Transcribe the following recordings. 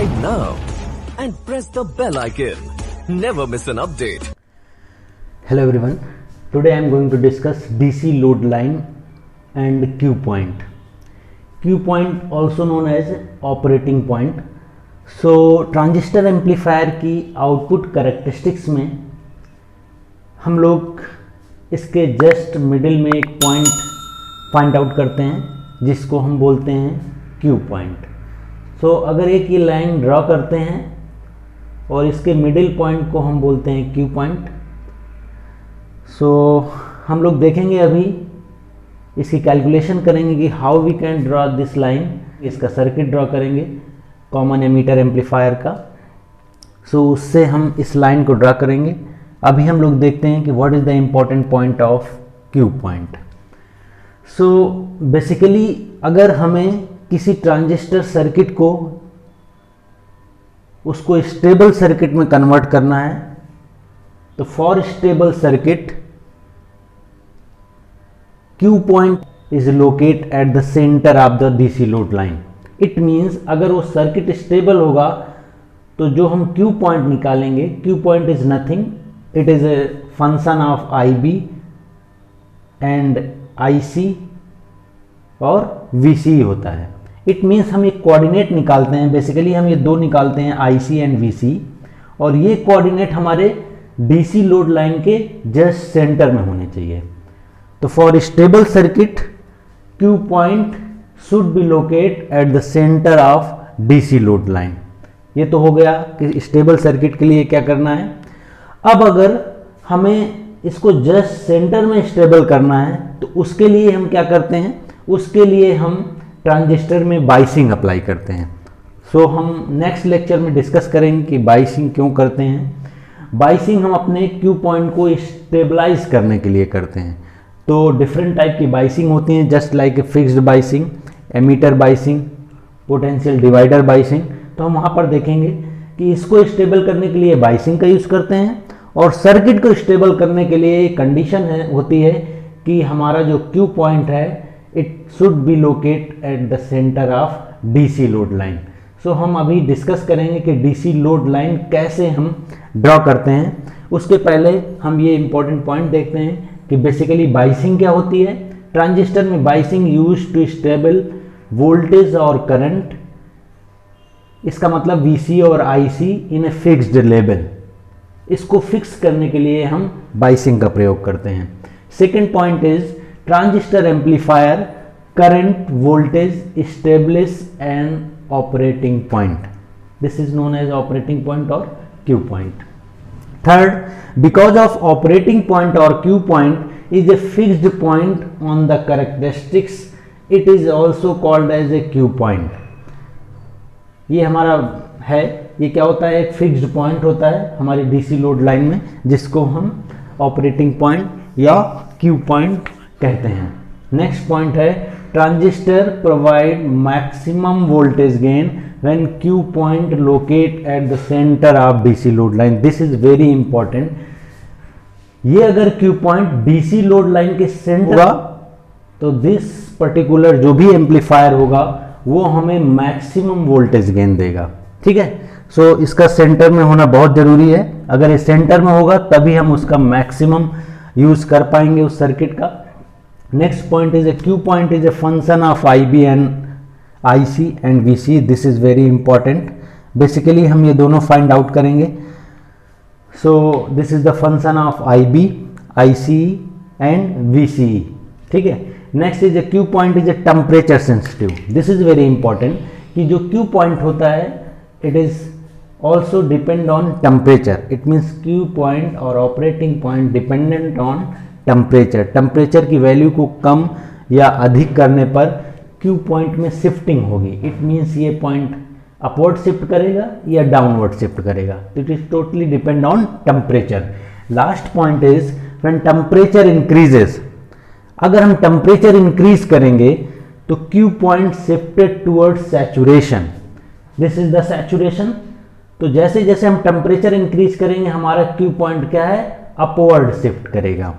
Subscribe now and press the bell icon. Never miss an update. Hello everyone. Today I am going to discuss DC load line and Q point. Q point also known as operating point. So transistor amplifier की output characteristics में हम लोग इसके just middle में एक point find out करते हैं जिसको हम बोलते हैं Q पॉइंट. सो अगर एक ये लाइन ड्रॉ करते हैं और इसके मिडिल पॉइंट को हम बोलते हैं Q पॉइंट. सो हम लोग देखेंगे अभी इसकी कैलकुलेशन करेंगे कि how we can draw this line. इसका सर्किट ड्रॉ करेंगे कॉमन एमीटर एम्पलीफायर का. सो उससे हम इस लाइन को ड्रॉ करेंगे. अभी हम लोग देखते हैं कि what is the important point of Q point. So basically अगर हमें किसी ट्रांजिस्टर सर्किट को उसको स्टेबल सर्किट में कन्वर्ट करना है तो for stable circuit Q point is locate at the centre of the DC load line. It means अगर वो सर्किट स्टेबल होगा तो जो हम Q पॉइंट निकालेंगे, Q point is nothing, it is a function of IB and IC और VC होता है. इट मीन्स हम एक कोऑर्डिनेट निकालते हैं. बेसिकली हम ये दो निकालते हैं IC एंड VC और ये कोऑर्डिनेट हमारे DC लोड लाइन के जस्ट सेंटर में होने चाहिए. तो for stable circuit Q point should be locate at the centre of DC load line. ये तो हो गया कि स्टेबल सर्किट के लिए क्या करना है. अब अगर हमें इसको जस्ट सेंटर में स्टेबल करना है तो उसके लिए हम क्या करते हैं, उसके लिए हम ट्रांजिस्टर में बाइसिंग अप्लाई करते हैं. सो हम नेक्स्ट लेक्चर में डिस्कस करेंगे कि बाइसिंग क्यों करते हैं. बाइसिंग हम अपने Q पॉइंट को स्टेबलाइज करने के लिए करते हैं. तो डिफरेंट टाइप की बाइसिंग होती हैं, just like a fixed biasing, emitter biasing, potential divider biasing. तो हम वहाँ पर देखेंगे कि इसको स्टेबल करने के लिए बाइसिंग का यूज़ करते हैं और सर्किट को स्टेबल करने के लिए कंडीशन होती है कि हमारा जो Q पॉइंट है it should be locate at the centre of DC load line. So हम अभी डिस्कस करेंगे कि DC लोड लाइन कैसे हम ड्रॉ करते हैं. उसके पहले हम ये इंपॉर्टेंट पॉइंट देखते हैं कि बेसिकली बाइसिंग क्या होती है. ट्रांजिस्टर में biasing use to stable voltage और करंट. इसका मतलब VC और IC in a fixed level. इसको फिक्स करने के लिए हम बाइसिंग का प्रयोग करते हैं. Second point is transistor amplifier current voltage establish and operating point. This is known as operating point और Q point. Third, because of operating point और Q point is a fixed point on the characteristics, it is also called as a Q point. ये हमारा है, ये क्या होता है, एक फिक्स्ड पॉइंट होता है हमारी DC लोड लाइन में जिसको हम ऑपरेटिंग पॉइंट या Q पॉइंट कहते हैं. नेक्स्ट पॉइंट है transistor provide maximum voltage gain when Q point locate at the centre of DC load line. This is very important. ये अगर Q point DC load line के centre होगा तो this particular जो भी एम्पलीफायर होगा वो हमें मैक्सिमम वोल्टेज गेन देगा. ठीक है. सो इसका सेंटर में होना बहुत जरूरी है. अगर ये सेंटर में होगा तभी हम उसका मैक्सिमम यूज कर पाएंगे उस सर्किट का. Next point is A Q point is a function of IB and IC and VC. This is very important. Basically हम ये दोनों फाइंड आउट करेंगे. So this is the function of IB, IC and VC. ठीक है. Next is a Q point is a temperature sensitive. This is very important कि जो Q point होता है it is also depend on temperature. It means Q point और operating point dependent on temperature. Temperature की value को कम या अधिक करने पर Q पॉइंट में शिफ्टिंग होगी. इट मीन्स ये पॉइंट अपवर्ड शिफ्ट करेगा या डाउनवर्ड शिफ्ट करेगा. It is totally depend on temperature. Last point is when temperature increases. अगर हम टेम्परेचर इंक्रीज करेंगे तो Q point shifted towards saturation. This is the saturation. तो जैसे जैसे हम टेम्परेचर इंक्रीज करेंगे हमारा Q पॉइंट क्या है, अपवर्ड शिफ्ट करेगा.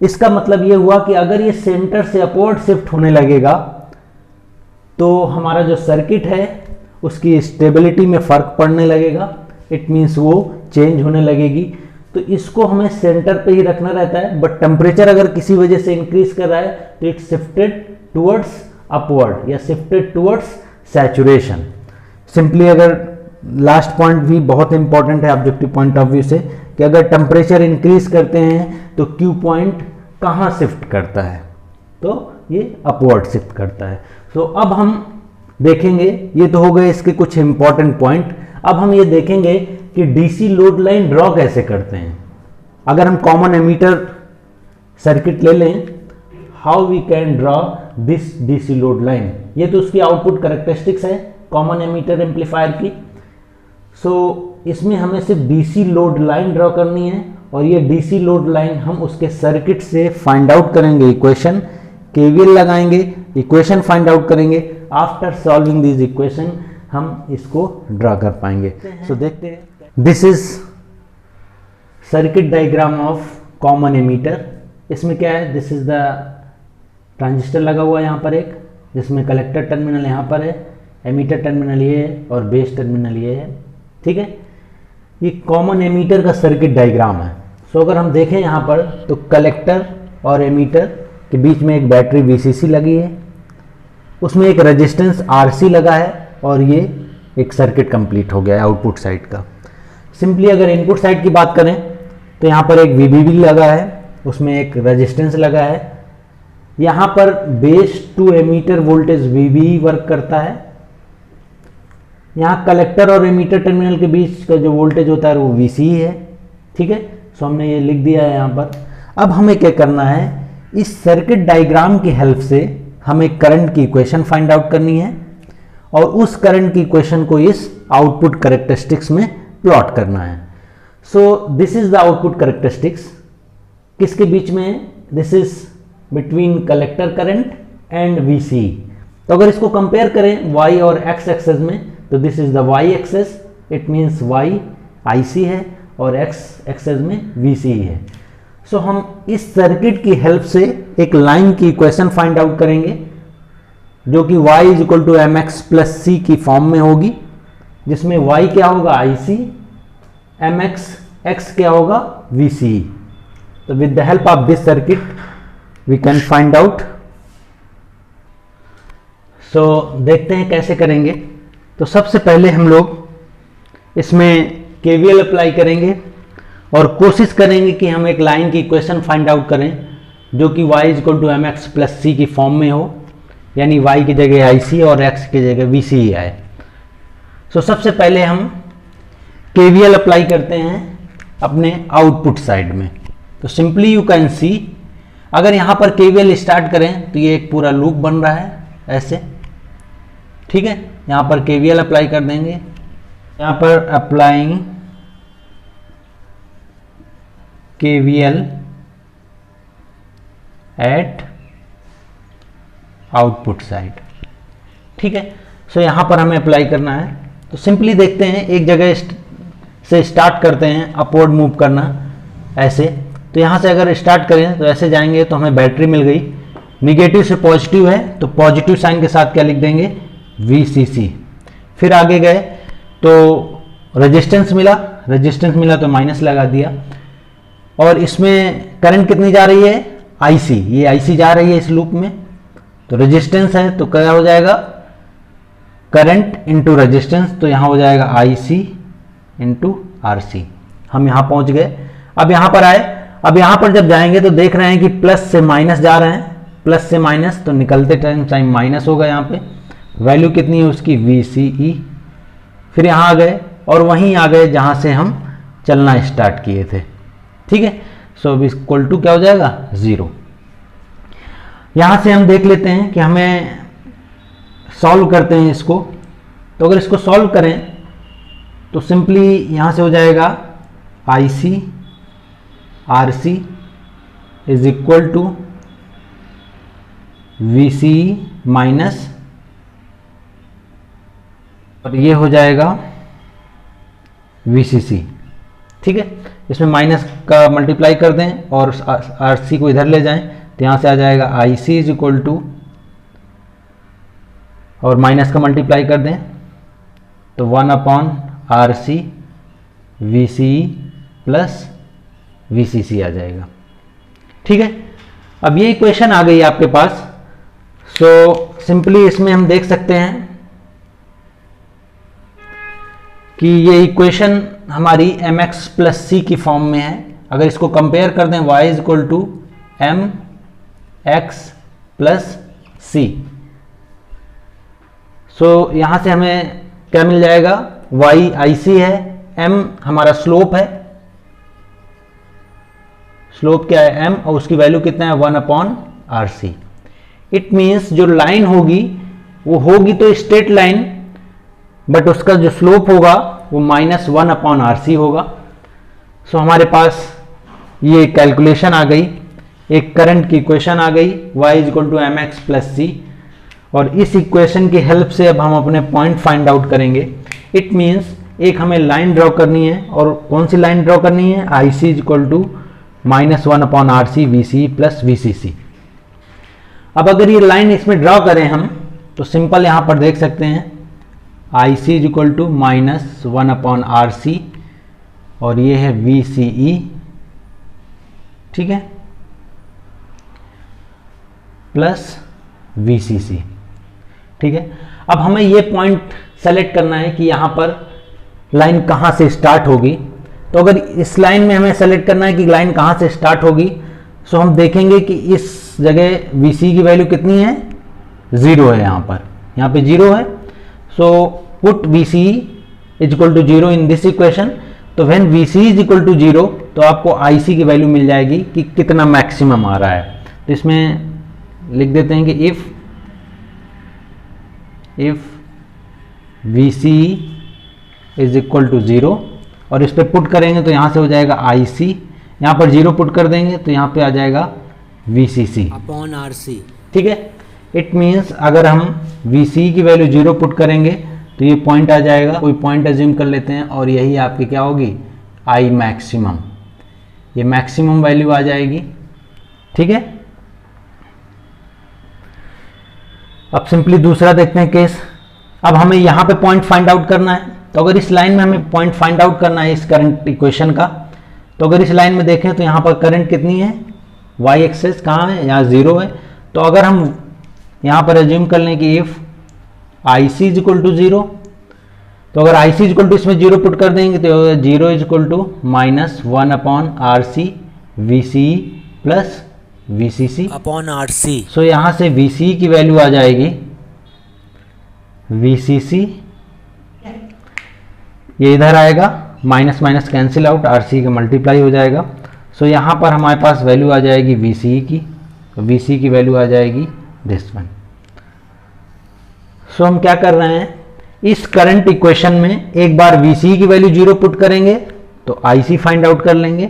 इसका मतलब ये हुआ कि अगर ये सेंटर से अपवर्ड शिफ्ट होने लगेगा तो हमारा जो सर्किट है उसकी स्टेबिलिटी में फ़र्क पड़ने लगेगा, इट मीन्स वो चेंज होने लगेगी। तो इसको हमें सेंटर पे ही रखना रहता है, बट टेम्परेचर अगर किसी वजह से इंक्रीज कर रहा है तो इट शिफ्टेड टुवर्ड्स अपवर्ड या शिफ्टेड टुवर्ड्स सैचुरेशन। सिंपली अगर लास्ट पॉइंट भी बहुत इंपॉर्टेंट है ऑब्जेक्टिव पॉइंट ऑफ व्यू से, कि अगर टेम्परेचर इंक्रीज करते हैं तो क्यू पॉइंट कहाँ शिफ्ट करता है, तो ये अपवर्ड शिफ्ट करता है। सो अब हम देखेंगे, ये तो हो गए इसके कुछ इंपॉर्टेंट पॉइंट। अब हम ये देखेंगे कि डीसी लोड लाइन ड्रॉ कैसे करते हैं। अगर हम कॉमन एमीटर सर्किट ले लें, how we can draw this DC load line, ये तो उसकी आउटपुट कैरेक्टरिस्टिक्स है कॉमन एमीटर एम्पलीफायर की। सो इसमें हमें सिर्फ डीसी लोड लाइन ड्रॉ करनी है, और ये डीसी लोड लाइन हम उसके सर्किट से फाइंड आउट करेंगे, इक्वेशन केवीएल लगाएंगे, इक्वेशन फाइंड आउट करेंगे। आफ्टर सॉल्विंग दिस इक्वेशन हम इसको ड्रा कर पाएंगे। सो देखते हैं, this is circuit diagram of common ammeter. इसमें क्या है, दिस इज द ट्रांजिस्टर लगा हुआ है यहाँ पर एक, जिसमें कलेक्टर टर्मिनल यहाँ पर है, एमीटर टर्मिनल ये है और बेस टर्मिनल ये है। ठीक है, ये कॉमन एमीटर का सर्किट डायग्राम है। सो अगर हम देखें यहाँ पर तो कलेक्टर और एमीटर के बीच में एक बैटरी VCC लगी है, उसमें एक रेजिस्टेंस RC लगा है, और ये एक सर्किट कंप्लीट हो गया है आउटपुट साइड का। सिंपली अगर इनपुट साइड की बात करें तो यहाँ पर एक VBB लगा है, उसमें एक रेजिस्टेंस लगा है। यहाँ पर base to emitter voltage VB work करता है। यहाँ कलेक्टर और एमीटर टर्मिनल के बीच का जो वोल्टेज होता है वो VCE है। ठीक है, सो हमने ये लिख दिया है यहाँ पर। अब हमें क्या करना है, इस सर्किट डायग्राम की हेल्प से हमें करंट की इक्वेशन फाइंड आउट करनी है, और उस करंट की इक्वेशन को इस आउटपुट कैरेक्टरिस्टिक्स में प्लॉट करना है। So this is the output characteristics, किसके बीच में, this is between collector current and VCE। तो अगर इसको कंपेयर करें y और x एक्सेस में, तो this is the y axis, it means y IC है और x एक्सेस में VCE है। सो हम इस सर्किट की हेल्प से एक लाइन की इक्वेशन फाइंड आउट करेंगे, जो कि y is equal to mx plus c की फॉर्म में होगी, जिसमें y क्या होगा IC, mx, x क्या होगा VCE। तो with the help of this circuit we can find out. So देखते हैं कैसे करेंगे। तो सबसे पहले हम लोग इसमें KVL अप्लाई करेंगे और कोशिश करेंगे कि हम एक लाइन की इक्वेशन फाइंड आउट करें जो कि y is equal to mx plus c की फॉर्म में हो, यानी y की जगह IC और x की जगह VCE आए। सो सबसे पहले हम KVL अप्लाई करते हैं अपने आउटपुट साइड में। तो सिंपली यू कैन सी, अगर यहाँ पर KVL स्टार्ट करें तो ये एक पूरा लूप बन रहा है ऐसे। ठीक है, यहाँ पर KVL अप्लाई कर देंगे, यहाँ पर applying KVL at output side. ठीक है, सो यहाँ पर हमें अप्लाई करना है। तो सिंपली देखते हैं, एक जगह से स्टार्ट करते हैं अपवर्ड मूव करना ऐसे। तो यहाँ से अगर स्टार्ट करें तो ऐसे जाएंगे तो हमें बैटरी मिल गई, निगेटिव से पॉजिटिव है तो पॉजिटिव साइन के साथ क्या लिख देंगे VCC। फिर आगे गए तो रेजिस्टेंस मिला तो माइनस लगा दिया, और इसमें करंट कितनी जा रही है IC, ये IC जा रही है इस लूप में। तो रेजिस्टेंस है तो क्या हो जाएगा करंट इंटू रेजिस्टेंस, तो यहाँ हो जाएगा IC इंटू RC। हम यहाँ पहुँच गए। अब यहाँ पर आए, अब यहाँ पर जब जाएंगे तो देख रहे हैं कि प्लस से माइनस जा रहे हैं, प्लस से माइनस, तो निकलते टाइम माइनस होगा। यहाँ पे वैल्यू कितनी है उसकी VCE। फिर यहाँ आ गए और वहीं आ गए जहाँ से हम चलना स्टार्ट किए थे। ठीक है, सो इक्वल टू क्या हो जाएगा 0। यहाँ से हम देख लेते हैं कि हमें सॉल्व करते हैं इसको। तो अगर इसको सॉल्व करें तो सिंपली यहाँ से हो जाएगा IC RC is equal to VCE minus, और ये हो जाएगा VCC। ठीक है, इसमें माइनस का मल्टीप्लाई कर दें और RC को इधर ले जाएं तो यहाँ से आ जाएगा IC इज इक्वल टू, और माइनस का मल्टीप्लाई कर दें तो 1 upon R C V C plus V C C आ जाएगा। ठीक है, अब ये इक्वेशन आ गई आपके पास। सो सिंपली इसमें हम देख सकते हैं कि ये इक्वेशन हमारी एम एक्स प्लस सी की फॉर्म में है। अगर इसको कंपेयर कर दें y is equal to M X plus C, so यहां से हमें क्या मिल जाएगा, y आई सी है, m हमारा स्लोप है, स्लोप क्या है m, और उसकी वैल्यू कितना है 1 upon R C. It means जो लाइन होगी वो होगी तो स्ट्रेट लाइन, बट उसका जो स्लोप होगा वो -1 अपॉन आर सी होगा। सो हमारे पास ये कैलकुलेशन आ गई, एक करंट की इक्वेशन आ गई y is equal to M X plus C, और इस इक्वेशन की हेल्प से अब हम अपने पॉइंट फाइंड आउट करेंगे। इट मीन्स एक हमें लाइन ड्रॉ करनी है, और कौन सी लाइन ड्रॉ करनी है, I C is equal to -1 upon R C V C plus V C C. अब अगर ये लाइन इसमें ड्रॉ करें हम, तो सिंपल यहां पर देख सकते हैं I C is equal to -1 upon R C, और ये है वी सी ई, ठीक है, प्लस वी सी सी। ठीक है, अब हमें ये पॉइंट सेलेक्ट करना है कि यहां पर लाइन कहां से स्टार्ट होगी। तो अगर इस लाइन में हमें सेलेक्ट करना है कि लाइन कहां से स्टार्ट होगी, सो हम देखेंगे कि इस जगह वी सी की वैल्यू कितनी है, 0 है, यहाँ पे 0 है। So put V C is equal to 0 in this equation. तो when V C is equal to 0, तो आपको आई सी की वैल्यू मिल जाएगी कि कितना मैक्सिमम आ रहा है। तो इसमें लिख देते हैं कि if V C is equal to 0, और इस पर पुट करेंगे तो यहाँ से हो जाएगा आई सी, यहाँ पर 0 पुट कर देंगे तो यहाँ पे आ जाएगा V C C upon R C. ठीक है, इट मीन्स अगर हम वी सी की वैल्यू 0 पुट करेंगे तो ये पॉइंट आ जाएगा, कोई पॉइंट एज्यूम कर लेते हैं, और यही आपकी क्या होगी, आई मैक्सिमम, ये मैक्सिमम वैल्यू आ जाएगी। ठीक है, अब सिंपली दूसरा देखते हैं केस। अब हमें यहाँ पे पॉइंट फाइंड आउट करना है। तो अगर इस लाइन में हमें पॉइंट फाइंड आउट करना है इस करंट इक्वेशन का, तो अगर इस लाइन में देखें तो यहाँ पर करंट कितनी है, y एक्सेस कहाँ है, यहाँ 0 है। तो अगर हम यहाँ पर एज्यूम कर लें कि if I C is equal to 0, तो अगर I C is equal to इसमें 0 पुट कर देंगे तो 0 is equal to -1 upon R C V C plus V C C upon R C. So यहाँ से वी सी की वैल्यू आ जाएगी वी सी सी, ये इधर आएगा, minus minus cancel out, R C का मल्टीप्लाई हो जाएगा। सो यहाँ पर हमारे पास वैल्यू आ जाएगी वी सी की, तो वी सी की वैल्यू आ जाएगी दिस वन। सो हम क्या कर रहे हैं, इस करंट इक्वेशन में एक बार वी सी की वैल्यू 0 पुट करेंगे तो आई सी फाइंड आउट कर लेंगे,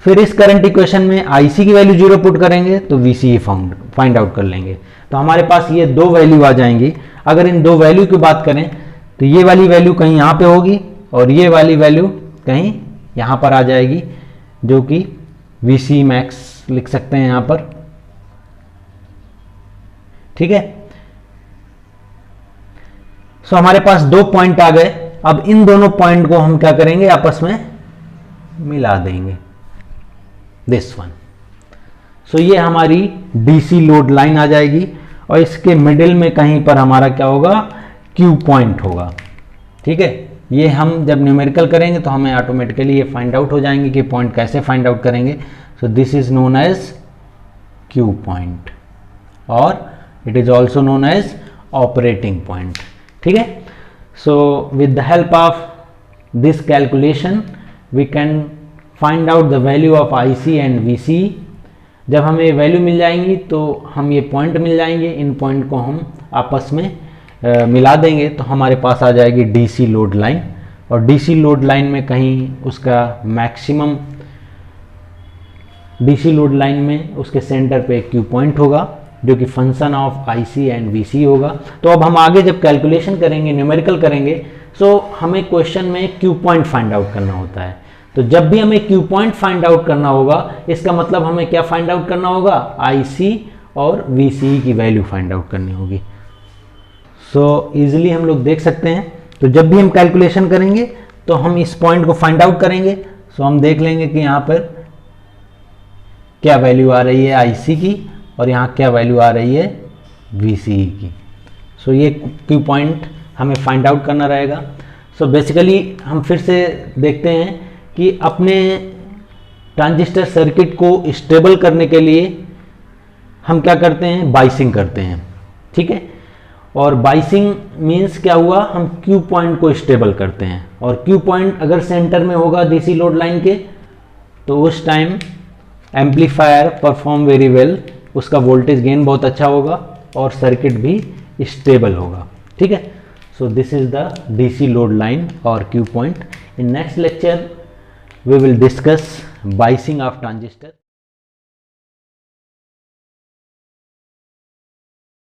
फिर इस करंट इक्वेशन में आई सी की वैल्यू 0 पुट करेंगे तो वी सी फाइंड आउट कर लेंगे। तो हमारे पास ये दो वैल्यू आ जाएंगी। अगर इन दो वैल्यू की बात करें तो ये वाली वैल्यू कहीं यहाँ पे होगी और ये वाली वैल्यू कहीं यहाँ पर आ जाएगी, जो कि वी सी मैक्स लिख सकते हैं यहाँ पर। ठीक है, सो हमारे पास दो पॉइंट आ गए। अब इन दोनों पॉइंट को हम क्या करेंगे, आपस में मिला देंगे, दिस वन। सो ये हमारी डीसी लोड लाइन आ जाएगी और इसके मिडिल में कहीं पर हमारा क्या होगा, क्यू पॉइंट होगा। ठीक है, ये हम जब न्यूमेरिकल करेंगे तो हमें ऑटोमेटिकली ये फाइंड आउट हो जाएंगे कि पॉइंट कैसे फाइंड आउट करेंगे। So this is known as Q point और it is also known as operating point. ठीक है, so with the help of this calculation we can find out the value of I C and V C. जब हमें value मिल जाएंगी तो हम ये point मिल जाएंगे, इन पॉइंट को हम आपस में मिला देंगे तो हमारे पास आ जाएगी डीसी लोड लाइन। और डीसी लोड लाइन में कहीं उसका मैक्सिमम, डीसी लोड लाइन में उसके सेंटर पे क्यू पॉइंट होगा जो कि function of I C and V C होगा। तो अब हम आगे जब कैलकुलेशन करेंगे, न्यूमेरिकल करेंगे, सो हमें क्वेश्चन में क्यू पॉइंट फाइंड आउट करना होता है। तो जब भी हमें क्यू पॉइंट फाइंड आउट करना होगा, इसका मतलब हमें क्या फाइंड आउट करना होगा, आई सी और वी सी की वैल्यू फाइंड आउट करनी होगी। सो इजीली हम लोग देख सकते हैं तो जब भी हम कैलकुलेशन करेंगे तो हम इस पॉइंट को फाइंड आउट करेंगे। सो हम देख लेंगे कि यहाँ पर क्या वैल्यू आ रही है IC की और यहाँ क्या वैल्यू आ रही है VCE की। सो ये क्यू पॉइंट हमें फाइंड आउट करना रहेगा। सो बेसिकली हम फिर से देखते हैं कि अपने ट्रांजिस्टर सर्किट को स्टेबल करने के लिए हम क्या करते हैं, बाइसिंग करते हैं, ठीक है। और बाइसिंग मीन्स क्या हुआ, हम क्यू पॉइंट को स्टेबल करते हैं। और क्यू पॉइंट अगर सेंटर में होगा DC लोड लाइन के तो उस time amplifier perform very well, उसका वोल्टेज गेन बहुत अच्छा होगा और सर्किट भी स्टेबल होगा, ठीक है। So this is the DC load line और Q point. In next lecture we will discuss biasing of transistor.